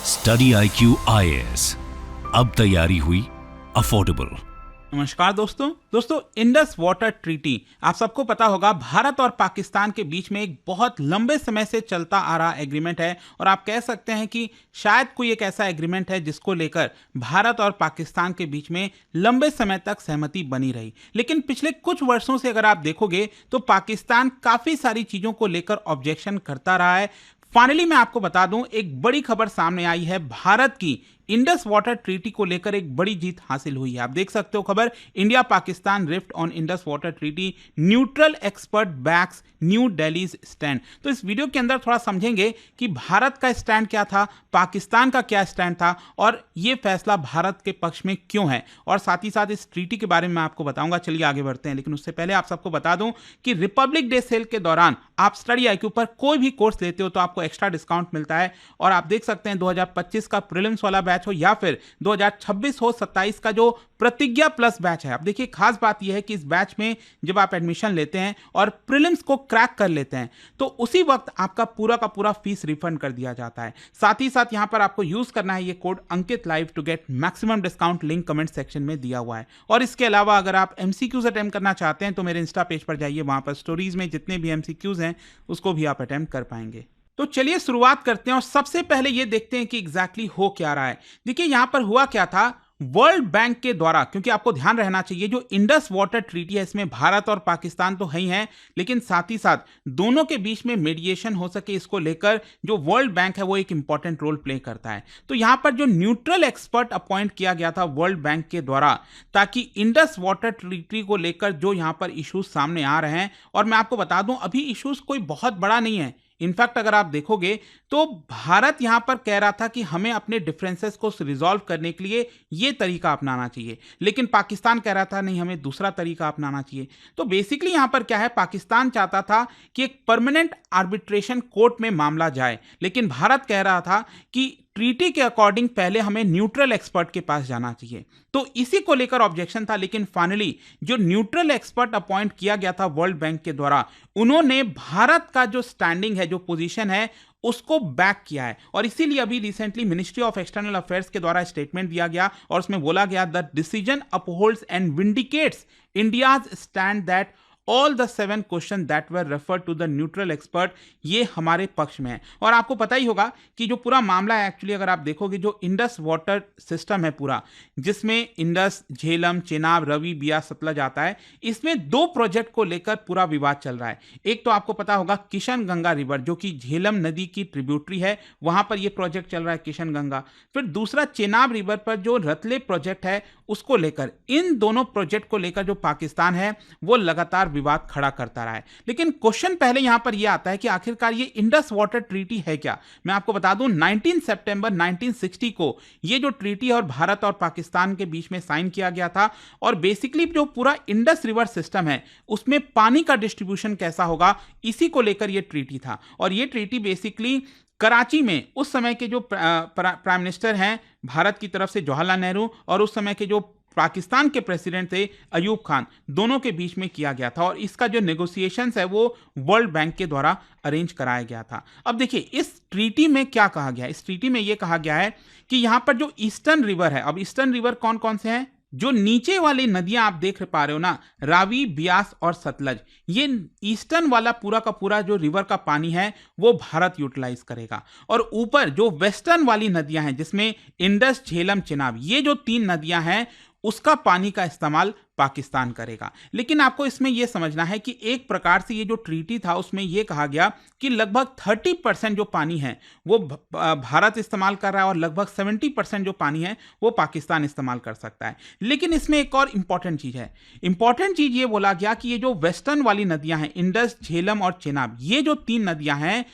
Study IQ IAS, अब तैयारी हुई अफोर्डेबल। नमस्कार दोस्तों इंडस वाटर ट्रीटी आप सबको पता होगा भारत और पाकिस्तान के बीच में एक बहुत लंबे समय से चलता आ रहा एग्रीमेंट है और आप कह सकते हैं कि शायद कोई एक ऐसा एग्रीमेंट है जिसको लेकर भारत और पाकिस्तान के बीच में लंबे समय तक सहमति बनी रही। लेकिन पिछले कुछ वर्षों से अगर आप देखोगे तो पाकिस्तान काफी सारी चीजों को लेकर ऑब्जेक्शन करता रहा है। फाइनली मैं आपको बता दूं, एक बड़ी खबर सामने आई है। भारत की इंडस वाटर ट्रीटी को लेकर एक बड़ी जीत हासिल हुई है। आप देख सकते हो खबर, India Pakistan rift on Indus water treaty, neutral expert backs new Delhi's stand. तो इस वीडियो के अंदर थोड़ा समझेंगे कि भारत का स्टैंड क्या था, पाकिस्तान का क्या स्टैंड था और ये फैसला भारत के पक्ष में क्यों है, और साथ ही साथ इस ट्रीटी के बारे में मैं आपको बताऊंगा। चलिए आगे बढ़ते हैं, लेकिन उससे पहले आप सबको बता दूं कि रिपब्लिक डे सेल के दौरान आप स्टडी IQ पर कोई भी कोर्स लेते हो तो आपको एक्स्ट्रा डिस्काउंट मिलता है। और आप देख सकते हैं 2025 का प्रीलिम्स वाला बैच हो या फिर 2026 हो 27 का जो प्रतिज्ञा प्लस बैच है। अब देखिए खास बात यह है कि इस बैच में जब आप एडमिशन लेते हैं और प्रीलिम्स को क्रैक कर लेते हैं तो उसी वक्त आपका पूरा का पूरा फीस रिफंड कर दिया जाता है। साथ ही साथ यहां पर आपको यूज करना है ये code Ankit live to get maximum discount, link comment section में दिया हुआ है। और इसके अलावा अगर आप MCQs अटेम्प्ट करना चाहते हैं तो मेरे इंस्टा पेज पर जाइए, वहां पर स्टोरीज में जितने भी MCQs हैं उसको भी आप अटेम्प्ट कर पाएंगे। तो चलिए शुरुआत करते हैं और सबसे पहले ये देखते हैं कि एग्जैक्टली हो क्या रहा है। देखिए यहां पर हुआ क्या था, वर्ल्ड बैंक के द्वारा, क्योंकि आपको ध्यान रहना चाहिए जो इंडस वाटर ट्रीटी है इसमें भारत और पाकिस्तान तो है ही हैं, लेकिन साथ ही साथ दोनों के बीच में मीडिएशन हो सके इसको लेकर जो वर्ल्ड बैंक है वो एक इंपॉर्टेंट रोल प्ले करता है। तो यहां पर जो न्यूट्रल एक्सपर्ट अपॉइंट किया गया था वर्ल्ड बैंक के द्वारा, ताकि इंडस वाटर ट्रीटी को लेकर जो यहां पर इश्यूज सामने आ रहे हैं, और मैं आपको बता दूं अभी इश्यूज कोई बहुत बड़ा नहीं है। इनफैक्ट अगर आप देखोगे तो भारत यहां पर कह रहा था कि हमें अपने डिफरेंसेस को रिजॉल्व करने के लिए यह तरीका अपनाना चाहिए, लेकिन पाकिस्तान कह रहा था नहीं हमें दूसरा तरीका अपनाना चाहिए। तो बेसिकली यहां पर क्या है, पाकिस्तान चाहता था कि एक परमानेंट आर्बिट्रेशन कोर्ट में मामला जाए, लेकिन भारत कह रहा था कि ट्रीटी के अकॉर्डिंग पहले हमें न्यूट्रल एक्सपर्ट के पास जाना चाहिए। तो इसी को लेकर ऑब्जेक्शन था, लेकिन फाइनली जो न्यूट्रल एक्सपर्ट अपॉइंट किया गया था वर्ल्ड बैंक के द्वारा, उन्होंने भारत का जो स्टैंडिंग है, जो पोजीशन है, उसको बैक किया है। और इसीलिए अभी recently ministry of external affairs के द्वारा स्टेटमेंट दिया गया और उसमें बोला गया the decision upholds and vindicates India's stand that all the 7 question that were refer to the neutral expert, ये हमारे पक्ष में है। और आपको पता ही होगा कि जो पूरा मामला है, एक्चुअली अगर आप देखोगे जो इंडस वाटर सिस्टम है पूरा, जिसमें इंडस, झेलम, चेनाब, रवि, बियास, सतलज आता है, इसमें 2 प्रोजेक्ट को लेकर पूरा विवाद चल रहा है। एक तो आपको पता होगा किशन गंगा रिवर जो कि झेलम नदी की ट्रिब्यूटरी है, वहां पर यह प्रोजेक्ट चल रहा है किशन गंगा। फिर दूसरा चेनाब रिवर पर जो रतले प्रोजेक्ट है उसको लेकर, इन दोनों प्रोजेक्ट को लेकर जो पाकिस्तान है वो लगातार विवाद खड़ा करता रहा है। लेकिन क्वेश्चन पहले यहां पर यह आता है कि आखिरकार ये इंडस वाटर ट्रीटी है क्या। मैं आपको बता दूं 19 सितंबर 1960 को ये जो ट्रीटी और भारत और पाकिस्तान के बीच में साइन किया गया था, और बेसिकली जो पूरा इंडस रिवर सिस्टम है उसमें पानी का डिस्ट्रीब्यूशन कैसा होगा, इसी को लेकर यह ट्रीटी था। और यह ट्रीटी बेसिकली कराची में उस समय के जो प्राइम मिनिस्टर हैं भारत की तरफ से जवाहरलाल नेहरू, और उस समय के जो पाकिस्तान के प्रेसिडेंट थे अयूब खान, दोनों के बीच में किया गया था। और इसका जो नेगोशिएशंस है वो वर्ल्ड बैंक के द्वारा अरेंज कराया गया था। अब देखिए इस ट्रीटी में क्या कहा गया है, इस ट्रीटी में यह कहा गया है कि यहां पर जो ईस्टर्न रिवर है, अब ईस्टर्न रिवर कौन कौन से हैं, जो नीचे वाली नदियां आप देख पा रहे हो ना, रावी, ब्यास और सतलज, ये ईस्टर्न वाला पूरा का पूरा जो रिवर का पानी है वो भारत यूटिलाइज करेगा। और ऊपर जो वेस्टर्न वाली नदियां हैं जिसमें इंडस, झेलम, चेनाब, ये जो 3 नदियां हैं उसका पानी का इस्तेमाल पाकिस्तान करेगा। लेकिन आपको इसमें यह समझना है कि एक प्रकार से ये जो ट्रीटी था उसमें यह कहा गया कि लगभग 30% जो पानी है वो भारत इस्तेमाल कर रहा है और लगभग 70% जो पानी है वो पाकिस्तान इस्तेमाल कर सकता है। लेकिन इसमें एक और इंपॉर्टेंट चीज है, इंपॉर्टेंट चीज ये बोला गया कि ये जो वेस्टर्न वाली नदियां हैं इंडस, झेलम और चेनाब, ये जो 3 नदियां हैं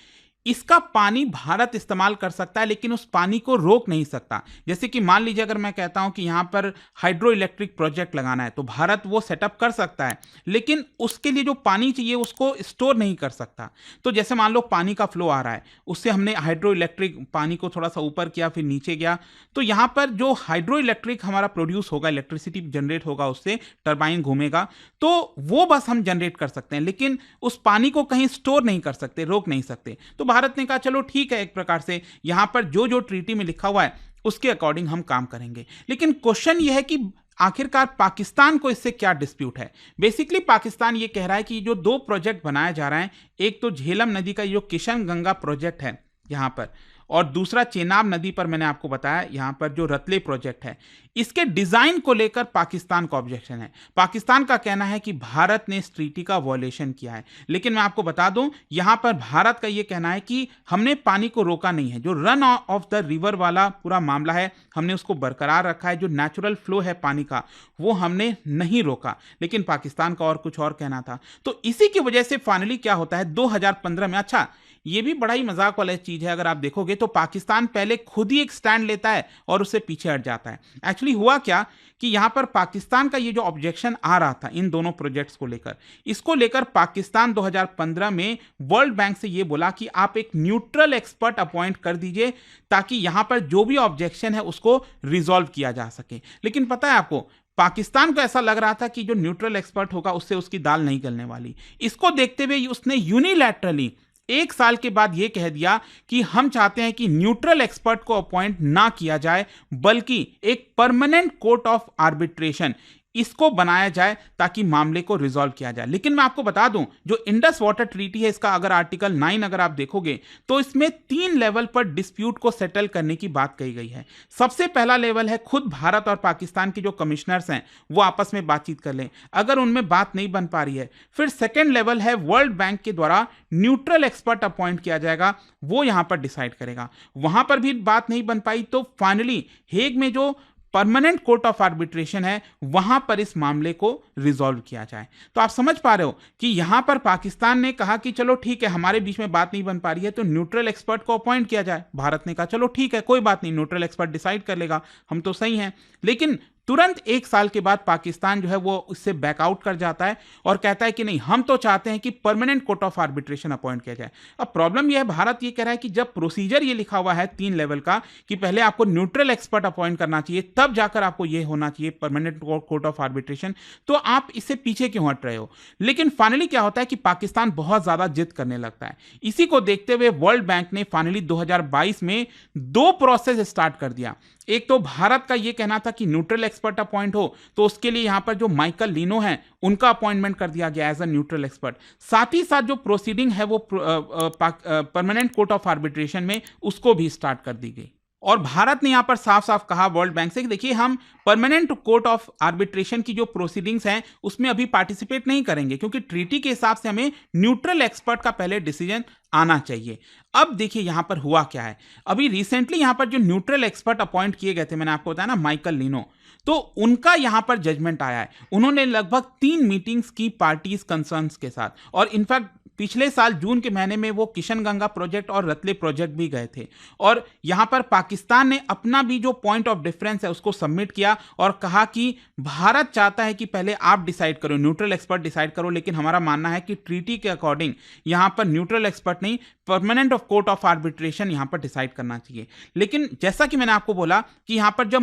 इसका पानी भारत इस्तेमाल कर सकता है, लेकिन उस पानी को रोक नहीं सकता। जैसे कि मान लीजिए अगर मैं कहता हूं कि यहां पर हाइड्रो इलेक्ट्रिक प्रोजेक्ट लगाना है तो भारत वो सेटअप कर सकता है, लेकिन उसके लिए जो पानी चाहिए उसको स्टोर नहीं कर सकता। तो जैसे मान लो पानी का फ्लो आ रहा है, उससे हमने हाइड्रो इलेक्ट्रिक पानी को थोड़ा सा ऊपर किया फिर नीचे गया, तो यहां पर जो हाइड्रो इलेक्ट्रिक हमारा प्रोड्यूस होगा, इलेक्ट्रिसिटी जनरेट होगा, उससे टरबाइन घूमेगा, तो वो बस हम जनरेट कर सकते हैं, लेकिन उस पानी को कहीं स्टोर नहीं कर सकते, रोक नहीं सकते। तो भारत ने कहा चलो ठीक है, एक प्रकार से यहां पर जो जो ट्रीटी में लिखा हुआ है उसके अकॉर्डिंग हम काम करेंगे। लेकिन क्वेश्चन यह है कि आखिरकार पाकिस्तान को इससे क्या डिस्प्यूट है। बेसिकली पाकिस्तान ये कह रहा है कि जो दो प्रोजेक्ट बनाए जा रहे हैं, एक तो झेलम नदी का जो किशन गंगा प्रोजेक्ट है यहां पर, और दूसरा चेनाब नदी पर मैंने आपको बताया यहां पर जो रतले प्रोजेक्ट है, इसके डिजाइन को लेकर पाकिस्तान का ऑब्जेक्शन है। पाकिस्तान का कहना है कि भारत ने इस ट्रीटी का वॉयलेशन किया है। लेकिन मैं आपको बता दूं, यहां पर भारत का यह कहना है कि हमने पानी को रोका नहीं है। जो रन ऑफ द रिवर वाला पूरा मामला है, हमने उसको बरकरार रखा है। जो नेचुरल फ्लो है पानी का, वो हमने नहीं रोका। लेकिन पाकिस्तान का और कुछ और कहना था। तो इसी की वजह से फाइनली क्या होता है 2015 में, अच्छा ये भी बड़ा ही मजाक वाला चीज है, अगर आप देखोगे तो पाकिस्तान पहले खुद ही एक स्टैंड लेता है और उससे पीछे हट जाता है। एक्चुअली हुआ क्या कि यहां पर पाकिस्तान का ये जो ऑब्जेक्शन आ रहा था इन दोनों प्रोजेक्ट्स को लेकर, इसको लेकर पाकिस्तान 2015 में वर्ल्ड बैंक से ये बोला कि आप एक न्यूट्रल एक्सपर्ट अपॉइंट कर दीजिए ताकि यहां पर जो भी ऑब्जेक्शन है उसको रिजॉल्व किया जा सके। लेकिन पता है आपको, पाकिस्तान को ऐसा लग रहा था कि जो न्यूट्रल एक्सपर्ट होगा उससे उसकी दाल नहीं गलने वाली। इसको देखते हुए उसने यूनिलैटरली 1 साल के बाद यह कह दिया कि हम चाहते हैं कि न्यूट्रल एक्सपर्ट को अपॉइंट ना किया जाए, बल्कि एक परमानेंट कोर्ट ऑफ आर्बिट्रेशन इसको बनाया जाए ताकि मामले को रिजॉल्व किया जाए। लेकिन मैं आपको बता दूं, जो इंडस वाटर ट्रीटी है, इसका अगर आर्टिकल 9 अगर आप देखोगे तो इसमें 3 लेवल पर डिस्प्यूट को सेटल करने की बात कही गई है। सबसे पहला लेवल है खुद भारत और पाकिस्तान के जो कमिश्नर्स हैं वो आपस में बातचीत कर लें, अगर उनमें बात नहीं बन पा रही है। फिर सेकेंड लेवल है वर्ल्ड बैंक के द्वारा न्यूट्रल एक्सपर्ट अपॉइंट किया जाएगा, वो यहां पर डिसाइड करेगा। वहां पर भी बात नहीं बन पाई तो फाइनली हेग में जो परमानेंट कोर्ट ऑफ आर्बिट्रेशन है वहां पर इस मामले को रिजॉल्व किया जाए। तो आप समझ पा रहे हो कि यहां पर पाकिस्तान ने कहा कि चलो ठीक है, हमारे बीच में बात नहीं बन पा रही है तो न्यूट्रल एक्सपर्ट को अपॉइंट किया जाए। भारत ने कहा चलो ठीक है, कोई बात नहीं, न्यूट्रल एक्सपर्ट डिसाइड कर लेगा, हम तो सही हैं। लेकिन तुरंत 1 साल के बाद पाकिस्तान जो है वो उससे बैकआउट कर जाता है और कहता है कि नहीं, हम तो चाहते हैं कि permanent court of arbitration appoint किया जाए। अब प्रॉब्लम यह है, भारत ये कह रहा है कि जब प्रोसीजर ये लिखा हुआ है 3 लेवल का कि पहले आपको न्यूट्रल एक्सपर्ट अपॉइंट करना चाहिए, तब जाकर आपको ये होना चाहिए परमानेंट कोर्ट ऑफ आर्बिट्रेशन, तो आप इससे पीछे क्यों हट रहे हो। लेकिन फाइनली क्या होता है कि पाकिस्तान बहुत ज्यादा जिद करने लगता है। इसी को देखते हुए वर्ल्ड बैंक ने फाइनली 2022 में 2 प्रोसेस स्टार्ट कर दिया। एक तो भारत का यह कहना था कि न्यूट्रल एक्सपर्ट अपॉइंट हो, तो उसके लिए यहां पर जो माइकल लिनो है उनका अपॉइंटमेंट कर दिया गया एज अ न्यूट्रल एक्सपर्ट। साथ ही साथ जो प्रोसीडिंग है वो परमानेंट कोर्ट ऑफ आर्बिट्रेशन में उसको भी स्टार्ट कर दी गई। और भारत ने यहां पर साफ साफ कहा वर्ल्ड बैंक से कि देखिए, हम परमानेंट कोर्ट ऑफ आर्बिट्रेशन की जो प्रोसीडिंग्स हैं उसमें अभी पार्टिसिपेट नहीं करेंगे, क्योंकि ट्रीटी के हिसाब से हमें न्यूट्रल एक्सपर्ट का पहले डिसीजन आना चाहिए। अब देखिए यहां पर हुआ क्या है, अभी रिसेंटली यहां पर जो न्यूट्रल एक्सपर्ट अपॉइंट किए गए थे, मैंने आपको बताया ना, माइकल लिनो, तो उनका यहां पर जजमेंट आया है। उन्होंने लगभग 3 मीटिंग्स की पार्टीज कंसर्न्स के साथ, और इनफैक्ट पिछले साल जून के महीने में वो किशन गंगा प्रोजेक्ट और रतले प्रोजेक्ट भी गए थे। और यहां पर पाकिस्तान ने अपना भी जो पॉइंट ऑफ डिफरेंस है उसको सबमिट किया और कहा कि भारत चाहता है कि पहले आप डिसाइड करो, न्यूट्रल एक्सपर्ट डिसाइड करो, लेकिन हमारा मानना है कि ट्रीटी के अकॉर्डिंग यहां पर न्यूट्रल एक्सपर्ट नहीं, permanent of court of arbitration यहां पर डिसाइड करना चाहिए। लेकिन जैसा कि मैंने आपको बोला कि यहां पर जब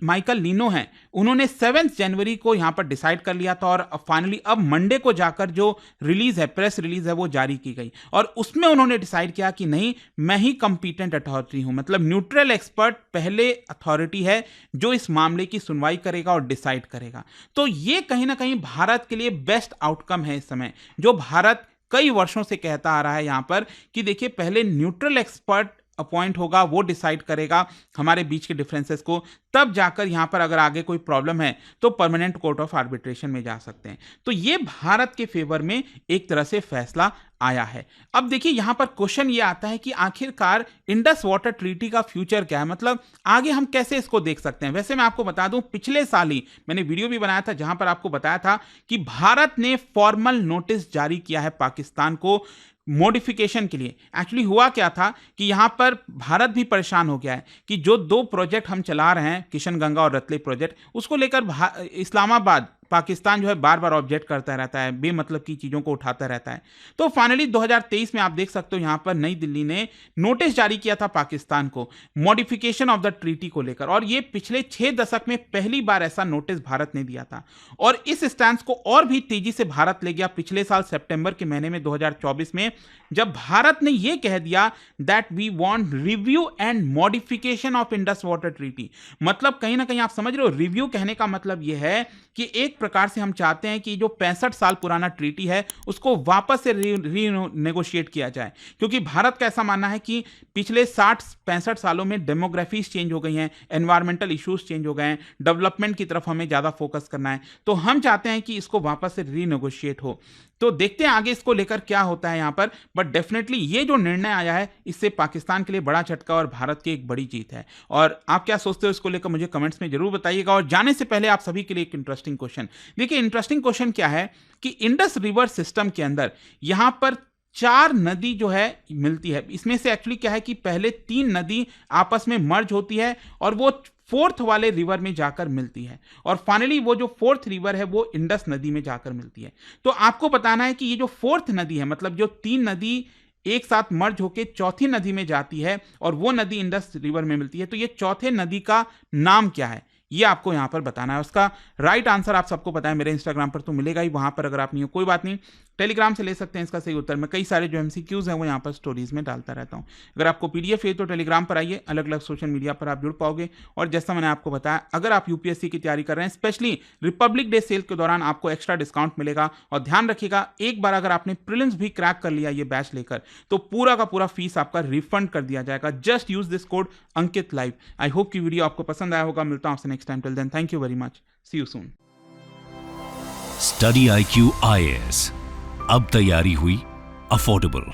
माइकल लिनो है, उन्होंने 7 जनवरी को यहां पर डिसाइड कर लिया था, और फाइनली अब मंडे को जाकर जो रिलीज है, प्रेस रिलीज है, वो जारी की गई, और उसमें उन्होंने डिसाइड किया कि नहीं, मैं ही कंपीटेंट अथॉरिटी हूं, मतलब न्यूट्रल एक्सपर्ट पहले अथॉरिटी है जो इस मामले की सुनवाई करेगा और डिसाइड करेगा। तो ये कहीं ना कहीं भारत के लिए बेस्ट आउटकम है इस समय, जो भारत कई वर्षों से कहता आ रहा है यहां पर कि देखिए, पहले न्यूट्रल एक्सपर्ट अपॉइंट होगा, वो डिसाइड करेगा हमारे बीच के डिफरेंसेस को, तब जाकर यहां पर अगर आगे कोई प्रॉब्लम है तो परमानेंट कोर्ट ऑफ आर्बिट्रेशन में जा सकते हैं। तो ये भारत के फेवर में एक तरह से फैसला आया है। अब देखिए यहां पर क्वेश्चन ये आता है कि आखिरकार इंडस वाटर ट्रीटी का फ्यूचर क्या है, मतलब आगे हम कैसे इसको देख सकते हैं। वैसे मैं आपको बता दूं, पिछले साल ही मैंने वीडियो भी बनाया था जहां पर आपको बताया था कि भारत ने फॉर्मल नोटिस जारी किया है पाकिस्तान को मॉडिफिकेशन के लिए। एक्चुअली हुआ क्या था कि यहां पर भारत भी परेशान हो गया है कि जो 2 प्रोजेक्ट हम चला रहे हैं, किशन गंगा और रतले प्रोजेक्ट, उसको लेकर इस्लामाबाद पाकिस्तान जो है बार बार ऑब्जेक्ट करता रहता है, बेमतलब की चीज़ों को उठाता रहता है। तो फाइनली 2023 में आप देख सकते हो यहाँ पर नई दिल्ली ने नोटिस जारी किया था पाकिस्तान को मॉडिफिकेशन ऑफ द ट्रीटी को लेकर, और ये पिछले 6 दशक में पहली बार ऐसा नोटिस भारत ने दिया था। और इस स्टैंस को और भी तेजी से भारत ले गया पिछले साल सितंबर के महीने में 2024 में, जब भारत ने यह कह दिया that we want review and modification of Indus water treaty. मतलब कहीं ना कहीं आप समझ रहे हो, रिव्यू कहने का मतलब यह है कि एक प्रकार से हम चाहते हैं कि जो 65 साल पुराना ट्रीटी है उसको वापस से रीनेगोशिएट किया जाए, क्योंकि भारत का ऐसा मानना है कि पिछले 60-65 सालों में डेमोग्राफीज चेंज हो गई हैं, एनवायरमेंटल इश्यूज चेंज हो गए हैं, डेवलपमेंट की तरफ हमें ज़्यादा फोकस करना है, तो हम चाहते हैं कि इसको वापस से रीनेगोशिएट हो। तो देखते हैं आगे इसको लेकर क्या होता है यहाँ पर, बट डेफिनेटली ये जो निर्णय आया है इससे पाकिस्तान के लिए बड़ा झटका और भारत की एक बड़ी जीत है। और आप क्या सोचते हो इसको लेकर मुझे कमेंट्स में जरूर बताइएगा। और जाने से पहले आप सभी के लिए एक इंटरेस्टिंग क्वेश्चन, देखिए इंटरेस्टिंग क्वेश्चन क्या है कि इंडस रिवर सिस्टम के अंदर यहाँ पर 4 नदी जो है मिलती है। इसमें से एक्चुअली क्या है कि पहले 3 नदी आपस में मर्ज होती है और वो 4th वाले रिवर में जाकर मिलती है, और फाइनली वो जो 4th रिवर है वो इंडस नदी में जाकर मिलती है। तो आपको बताना है कि ये जो 4th नदी है, मतलब जो 3 नदी एक साथ मर्ज होकर चौथी नदी में जाती है और वो नदी इंडस रिवर में मिलती है, तो ये चौथे नदी का नाम क्या है ये आपको यहां पर बताना है। उसका राइट आंसर आप सबको पता है, मेरे इंस्टाग्राम पर तो मिलेगा ही, वहां पर अगर आप नहीं हो कोई बात नहीं, टेलीग्राम से ले सकते हैं इसका सही उत्तर। मैं कई सारे जो MCQs हैं वो यहाँ पर स्टोरीज में डालता रहता हूँ। अगर आपको PDF चाहिए तो टेलीग्राम पर आइए, अलग अलग सोशल मीडिया पर आप जुड़ पाओगे। और जैसा मैंने आपको बताया, अगर आप UPSC की तैयारी कर रहे हैं, स्पेशली रिपब्लिक डे सेल के दौरान आपको एक्स्ट्रा डिस्काउंट मिलेगा। और ध्यान रखिएगा, एक बार अगर आपने प्रीलिम्स भी क्रैक कर लिया ये बैच लेकर, तो पूरा का पूरा फीस आपका रिफंड कर दिया जाएगा। Just use this code Ankit live. I hope कि वीडियो आपको पसंद आया होगा। मिलता हूं आपसे next time. Till then thank you very much, see you soon. Study IQ IAS, अब तैयारी हुई अफोर्डेबल।